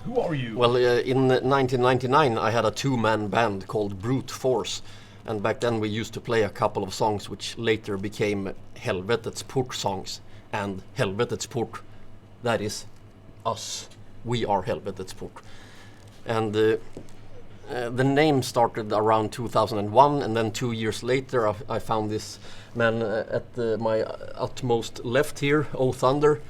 Who are you? Well, in 1999 I had a two-man band called Brute Force, and back then we used to play a couple of songs which later became Helvetets Port songs. And Helvetets Port, that is us. We are Helvetets Port. And the name started around 2001, and then 2 years later I found this man at my utmost left here, O Thunder.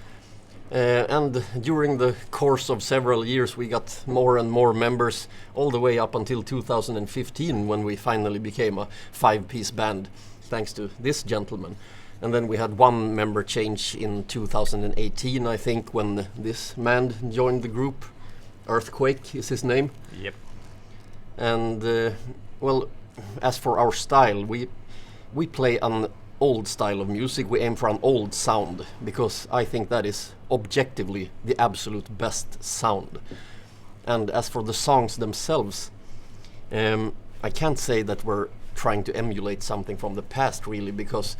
And during the course of several years we got more and more members, all the way up until 2015 when we finally became a 5-piece band, thanks to this gentleman. And then we had one member change in 2018, I think, when this man joined the group. Earthquake is his name. Yep. And well, as for our style, we play an old style of music. We aim for an old sound because I think that is objectively the absolute best sound. And as for the songs themselves, I can't say that we're trying to emulate something from the past really, because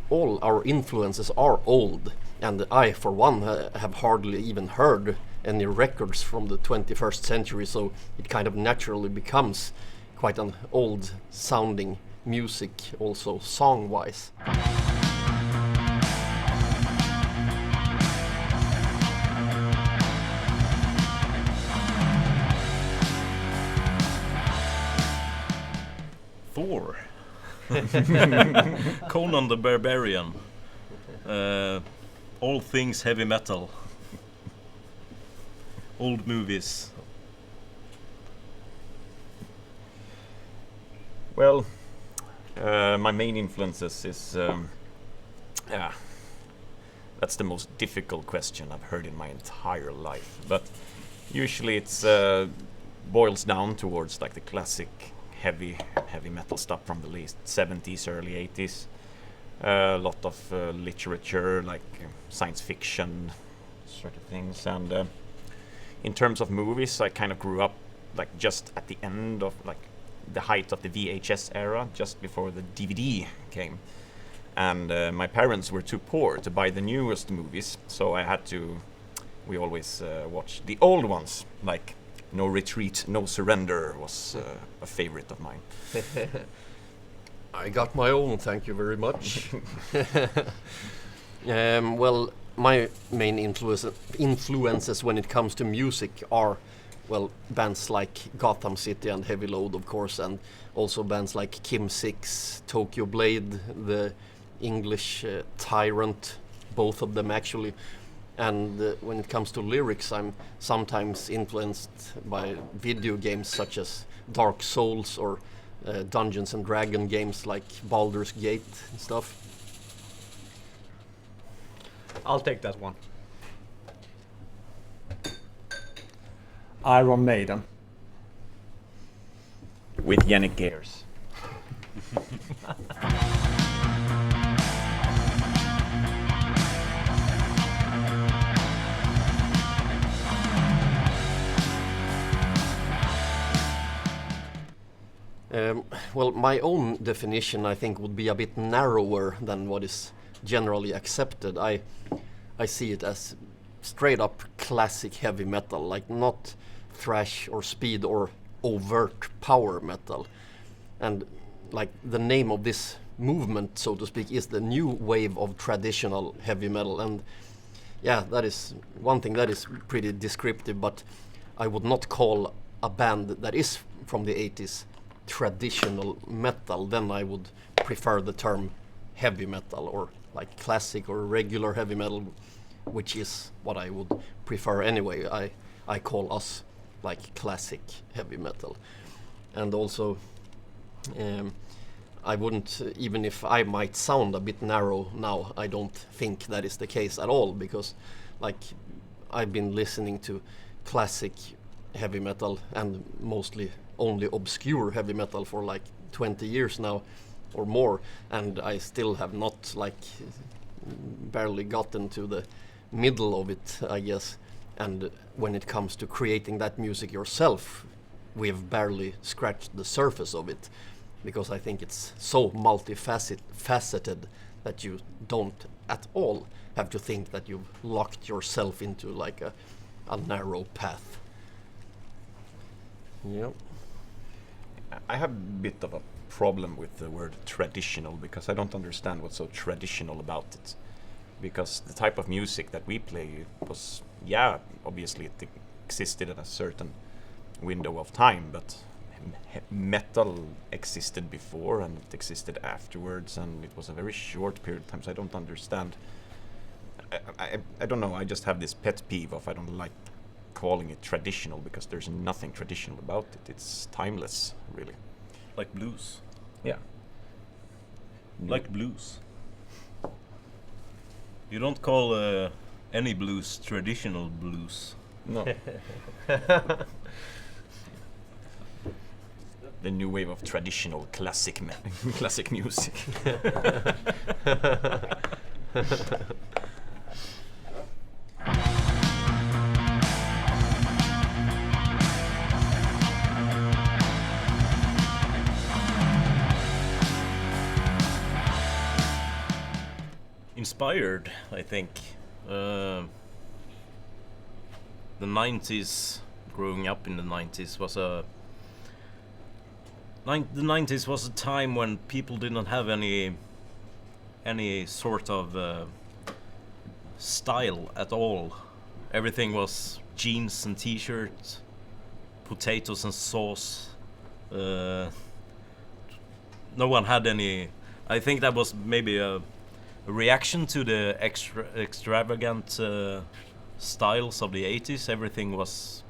all our influences are old, and I for one have hardly even heard any records from the 21st century, so it kind of naturally becomes quite an old sounding music also song-wise. Thor. Conan the Barbarian. All things heavy metal. Old movies. Well, my main influences is that's the most difficult question I've heard in my entire life. But usually it's boils down towards like the classic heavy metal stuff from the late 70s, early 80s. A lot of literature, like science fiction sort of things. And in terms of movies, I kind of grew up like just at the end of like the height of the VHS era, just before the DVD came. And my parents were too poor to buy the newest movies, so we always watched the old ones, like No Retreat, No Surrender was a favorite of mine. I got my own, thank you very much. Well, my main influences when it comes to music are, well, bands like Gotham City and Heavy Load, of course, and also bands like Kim Six, Tokyo Blade, the English Tyrant, both of them actually. And when it comes to lyrics, I'm sometimes influenced by video games such as Dark Souls or Dungeons and Dragon games like Baldur's Gate and stuff. I'll take that one. Iron Maiden. With Yannick Gers. Well, my own definition, I think, would be a bit narrower than what is generally accepted. I see it as straight up classic heavy metal, like not thrash or speed or overt power metal. And like the name of this movement, so to speak, is the new wave of traditional heavy metal. And yeah, that is one thing that is pretty descriptive, but I would not call a band that is from the 80s traditional metal. Then I would prefer the term heavy metal, or like classic or regular heavy metal, which is what I would prefer anyway. I call us like classic heavy metal. And also I wouldn't, even if I might sound a bit narrow now, I don't think that is the case at all, because like I've been listening to classic heavy metal and mostly only obscure heavy metal for like 20 years now or more, and I still have not like barely gotten to the middle of it, I guess. And when it comes to creating that music yourself, we have barely scratched the surface of it, because I think it's so multifaceted that you don't at all have to think that you've locked yourself into like a narrow path. Yep. I have a bit of a problem with the word traditional because I don't understand what's so traditional about it. Because the type of music that we play was, yeah, obviously it existed at a certain window of time, but metal existed before and it existed afterwards, and it was a very short period of time, so I don't understand. I don't know, I just have this pet peeve of I don't like calling it traditional because there's nothing traditional about it. It's timeless, really. Like blues. Yeah. Like blues. You don't call any blues traditional blues. No. The new wave of traditional classic classic music. Inspired, I think. The 90s, growing up in the 90s was the 90s was a time when people didn't have any sort of style at all. Everything was jeans and t-shirts, potatoes and sauce. No one had any. I think that was maybe a reaction to the extravagant styles of the 80s. Everything was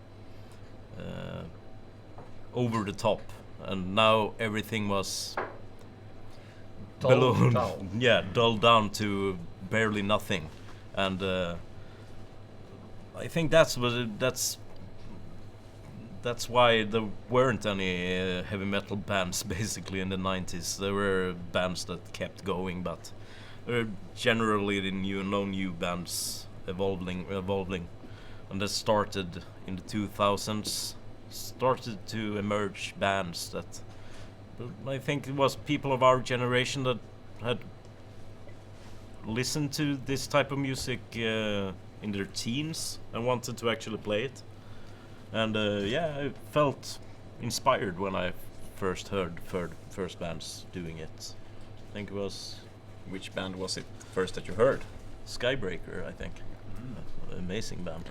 over the top, and now everything was Dulled down. yeah, dulled down to barely nothing. And I think that's why there weren't any heavy metal bands basically in the 90s. There were bands that kept going, but generally the new bands evolving, and that started in the 2000s. Started to emerge bands that I think it was people of our generation that had listened to this type of music in their teens and wanted to actually play it. And yeah, I felt inspired when I first heard first bands doing it. I think it was Which band was it first that you heard? Skybreaker, I think. Amazing band.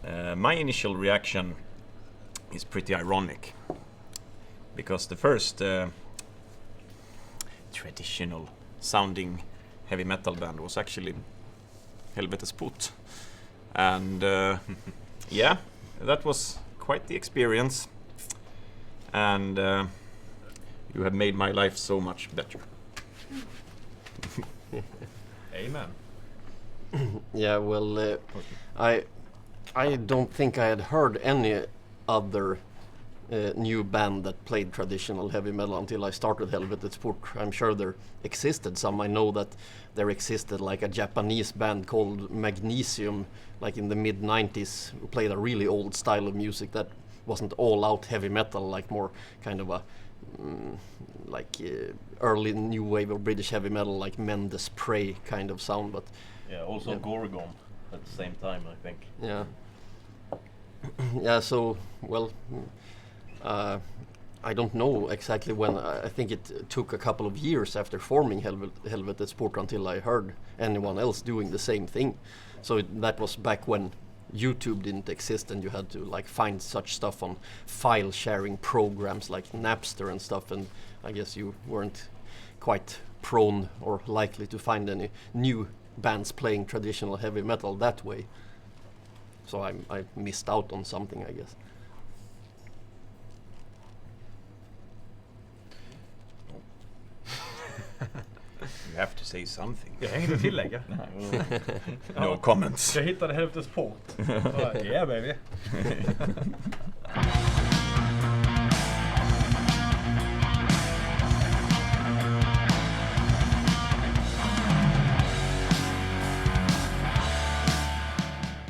Yeah. My initial reaction is pretty ironic because the first traditional sounding heavy metal band was actually Helvetets Port, and yeah, that was quite the experience, and you have made my life so much better. Amen. Yeah, well, I don't think I had heard any other new band that played traditional heavy metal until I started Helvetets Port. I'm sure there existed some. I know that there existed like a Japanese band called Magnesium, like in the mid-90s, who played a really old style of music that wasn't all out heavy metal, like more kind of a early new wave of British heavy metal, like Mendes Prey kind of sound. But Yeah, also yeah. Gorgon at the same time, I think. yeah. Yeah, so, well, I don't know exactly when. I think it took a couple of years after forming Helvetets Port until I heard anyone else doing the same thing. So that was back when YouTube didn't exist and you had to like find such stuff on file sharing programs like Napster and stuff, and I guess you weren't quite prone or likely to find any new bands playing traditional heavy metal that way. So I missed out on something, I guess. You have to say something. Jag har inget att tillägga. No comments. Jag hittade Helvetets Port. Yeah baby.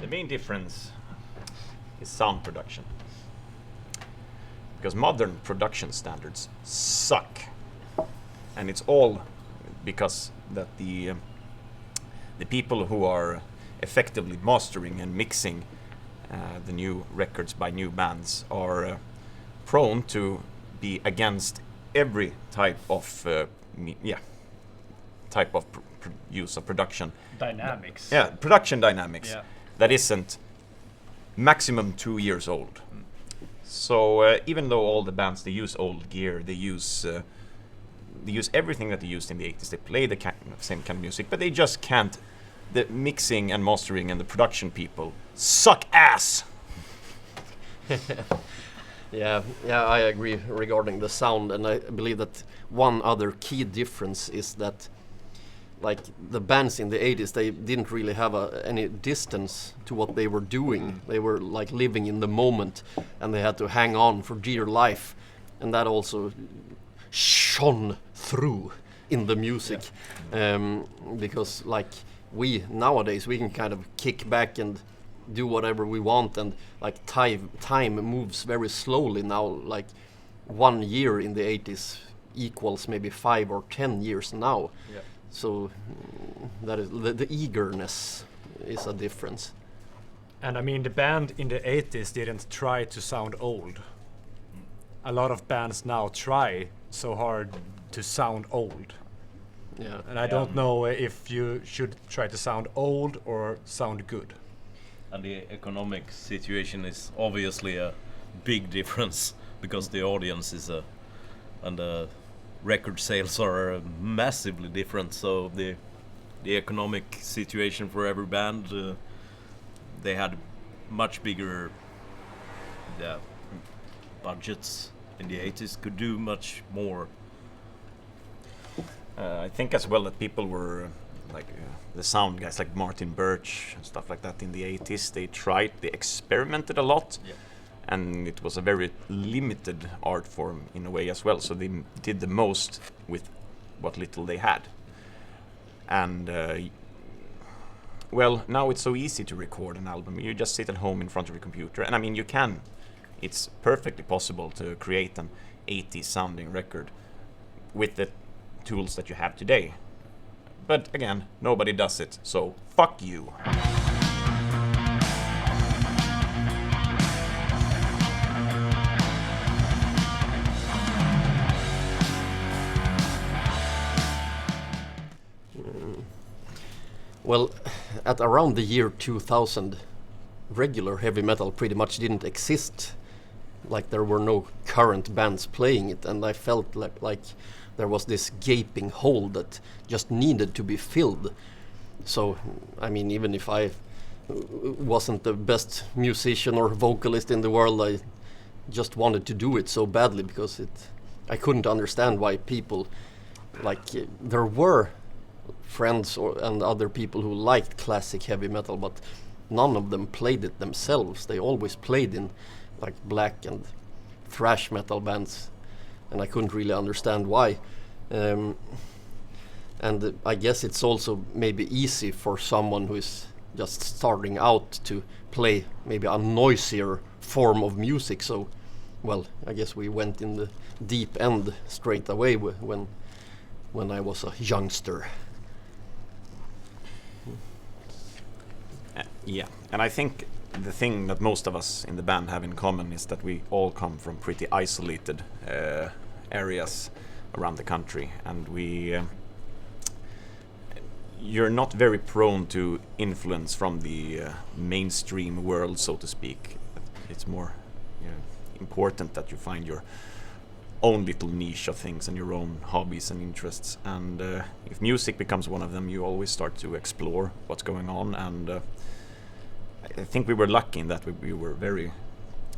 The main difference is sound production. Because modern production standards suck. And it's all because that the people who are effectively mastering and mixing the new records by new bands are prone to be against every type of use of production Dynamics. production dynamics Yeah. that isn't maximum 2 years old. So even though all the bands, they use old gear, they use everything that they used in the 80s, they play the same kind of music, but they just can't. The mixing and mastering and the production people suck ass. Yeah, I agree regarding the sound, and I believe that one other key difference is that, like, the bands in the 80s, they didn't really have any distance to what they were doing. They were like living in the moment, and they had to hang on for dear life, and that also shone through in the music. Because like we nowadays, we can kind of kick back and do whatever we want, and like time moves very slowly now. Like 1 year in the 80s equals maybe 5 or 10 years now. Yeah. So that is the eagerness is a difference. And I mean, the band in the 80s didn't try to sound old. A lot of bands now try so hard to sound old. Yeah. And I don't know if you should try to sound old or sound good. And the economic situation is obviously a big difference, because the audience is and the record sales are massively different. So the economic situation for every band, they had much bigger budgets in the 80s, could do much more. I think as well that people were the sound guys like Martin Birch and stuff like that in the 80s. They experimented a lot, and it was a very limited art form in a way as well. So they did the most with what little they had. And well, now it's so easy to record an album. You just sit at home in front of your computer, and I mean, you can. It's perfectly possible to create an 80s sounding record with the tools that you have today. But again, nobody does it, so fuck you. Well, at around the year 2000, regular heavy metal pretty much didn't exist. Like, there were no current bands playing it, and I felt like there was this gaping hole that just needed to be filled. So, I mean, even if I wasn't the best musician or vocalist in the world, I just wanted to do it so badly, because I couldn't understand why people, there were friends and other people who liked classic heavy metal, but none of them played it themselves. They always played in like black and thrash metal bands, and I couldn't really understand why. And I guess it's also maybe easy for someone who is just starting out to play maybe a noisier form of music. So, well, I guess we went in the deep end straight away when I was a youngster. Yeah, and I think the thing that most of us in the band have in common is that we all come from pretty isolated areas around the country, and you're not very prone to influence from the mainstream world, so to speak. It's more important that you find your own little niche of things and your own hobbies and interests, and if music becomes one of them, you always start to explore what's going on. And I think we were lucky in that we were very,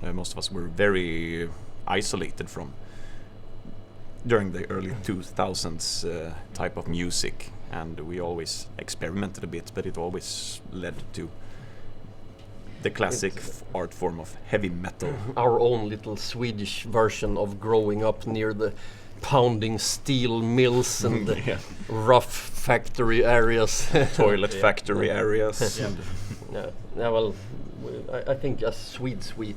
most of us were very isolated from during the early 2000s type of music, and we always experimented a bit, but it always led to the classic art form of heavy metal. Our own little Swedish version of growing up near the pounding steel mills and the rough factory areas. Toilet factory areas. Well, I think as Swedes we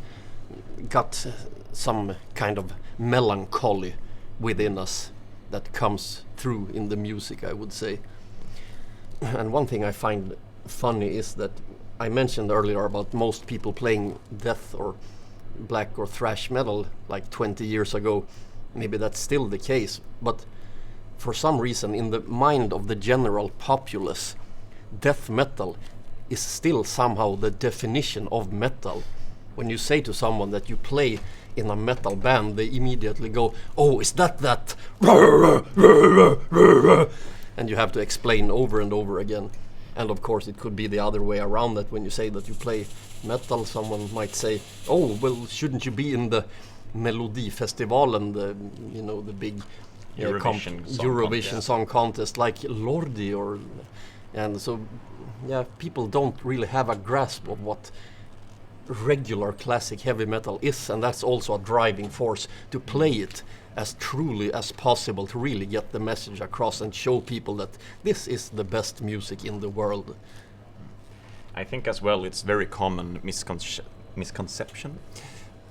got some kind of melancholy within us that comes through in the music, I would say. And one thing I find funny is that I mentioned earlier about most people playing death or black or thrash metal like 20 years ago. Maybe that's still the case, but for some reason in the mind of the general populace, death metal is still somehow the definition of metal. When you say to someone that you play in a metal band, they immediately go, "Oh, is that?" And you have to explain over and over again. And of course it could be the other way around, that when you say that you play metal, someone might say, "Oh, well, shouldn't you be in the Melodifestivalen, the big Eurovision Song Contest like Lordi?" And so people don't really have a grasp of what regular classic heavy metal is, and that's also a driving force to play it as truly as possible, to really get the message across and show people that this is the best music in the world. I think as well it's very common misconception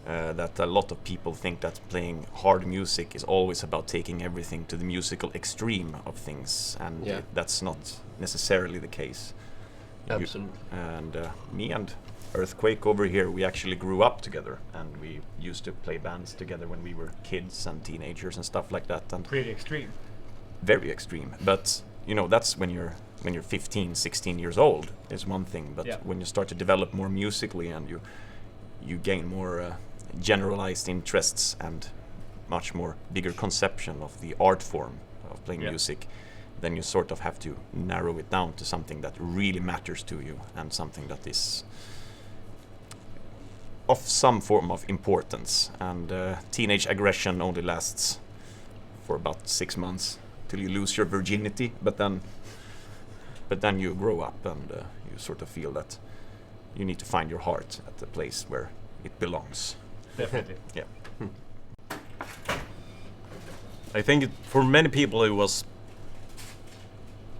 that a lot of people think that playing hard music is always about taking everything to the musical extreme of things, and that's not necessarily the case. Absolutely. Me and Earthquake over here, we actually grew up together, and we used to play bands together when we were kids and teenagers and stuff like that. And Pretty extreme. very extreme, but that's when you're 15, 16 years old is one thing, but when you start to develop more musically and you gain more generalized interests and much more bigger conception of the art form of playing music, then you sort of have to narrow it down to something that really matters to you and something that is of some form of importance. And teenage aggression only lasts for about 6 months till you lose your virginity, but then you grow up and you sort of feel that you need to find your heart at the place where it belongs. Definitely. Yeah. I think for many people it was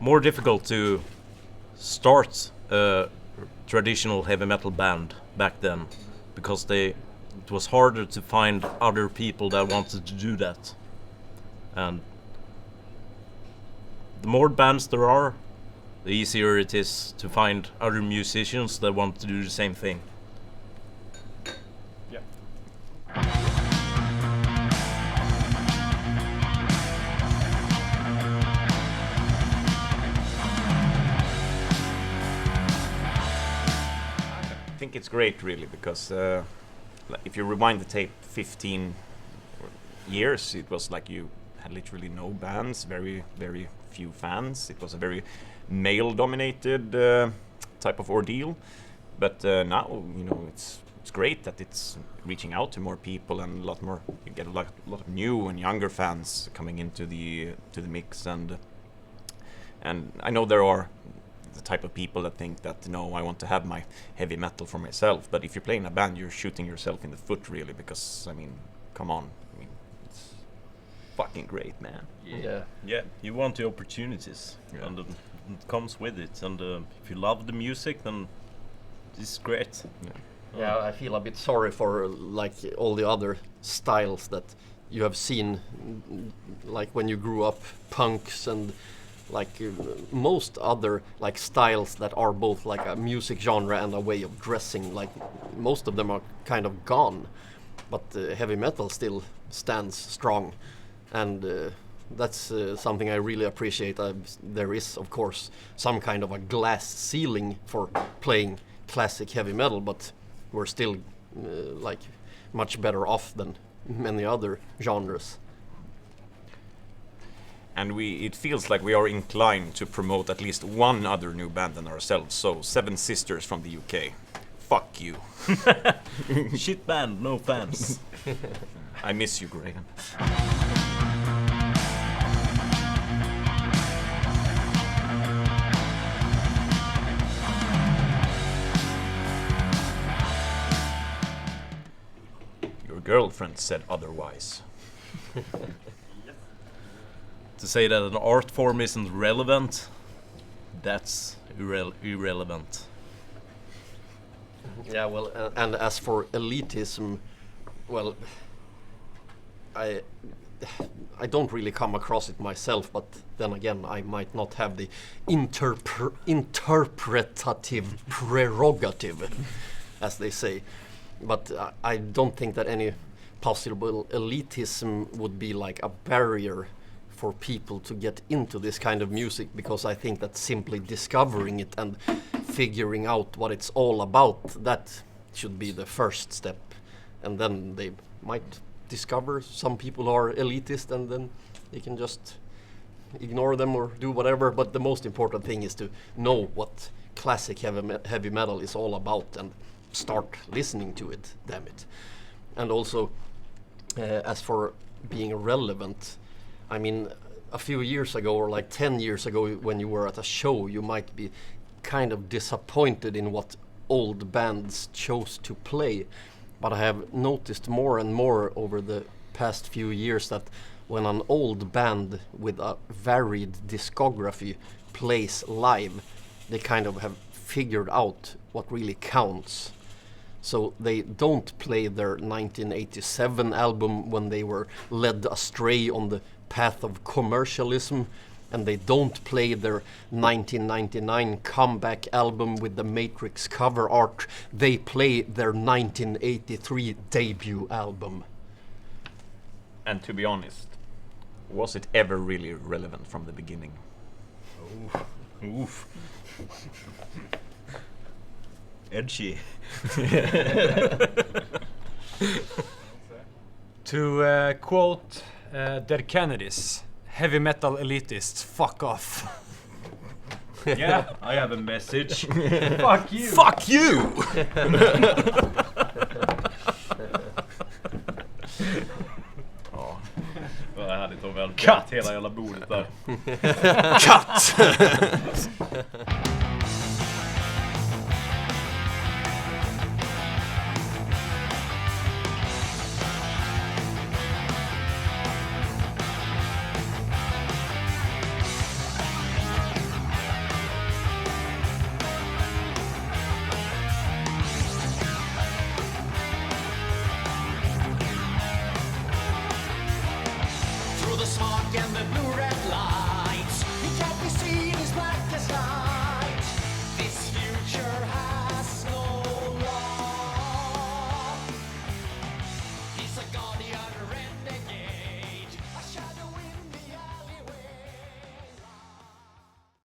more difficult to start a traditional heavy metal band back then, because it was harder to find other people that wanted to do that. And the more bands there are, the easier it is to find other musicians that want to do the same thing. I think it's great, really, because if you rewind the tape 15 years, it was like you had literally no bands, very, very few fans. It was a very male-dominated type of ordeal. But now, it's great that it's reaching out to more people, and a lot more. You get a lot of new and younger fans coming into the mix, and I know there are the type of people that think that, no, I want to have my heavy metal for myself. But if you're playing a band, you're shooting yourself in the foot, really, because, come on. It's fucking great, man. Yeah, you want the opportunities, and it comes with it. And if you love the music, then it's great. Yeah, I feel a bit sorry for like all the other styles that you have seen, like when you grew up, punks and like most other like styles that are both like a music genre and a way of dressing. Like most of them are kind of gone, but heavy metal still stands strong, and that's something I really appreciate. There is, of course, some kind of a glass ceiling for playing classic heavy metal, but we're still like much better off than many other genres. And it feels like we are inclined to promote at least one other new band than ourselves. So, Seven Sisters from the UK. Fuck you. Shit band, no fans. I miss you, Graham. Your girlfriend said otherwise. To say that an art form isn't relevant, that's irrelevant. Yeah, well, and as for elitism, well, I don't really come across it myself, but then again, I might not have the interpretative prerogative, as they say. But I don't think that any possible elitism would be like a barrier for people to get into this kind of music, because I think that simply discovering it and figuring out what it's all about, that should be the first step. And then they might discover some people are elitist, and then they can just ignore them or do whatever. But the most important thing is to know what classic heavy metal is all about and start listening to it, damn it. And also, as for being relevant, I mean, a few years ago, or like 10 years ago, when you were at a show, you might be kind of disappointed in what old bands chose to play. But I have noticed more and more over the past few years that when an old band with a varied discography plays live, they kind of have figured out what really counts. So they don't play their 1987 album when they were led astray on the path of commercialism, and they don't play their 1999 comeback album with the Matrix cover art. They play their 1983 debut album. And to be honest, was it ever really relevant from the beginning? Oof. Edgy. To quote Dead Kennedys, heavy metal elitists, fuck off. Yeah, I have a message. Fuck you. Fuck you! Ja. Vad härligt om vi hade bränt hela jävla bordet där. Cut! Through the smoke and the blue red lights, he can't be seen as black as night. This future has no law. He's a god.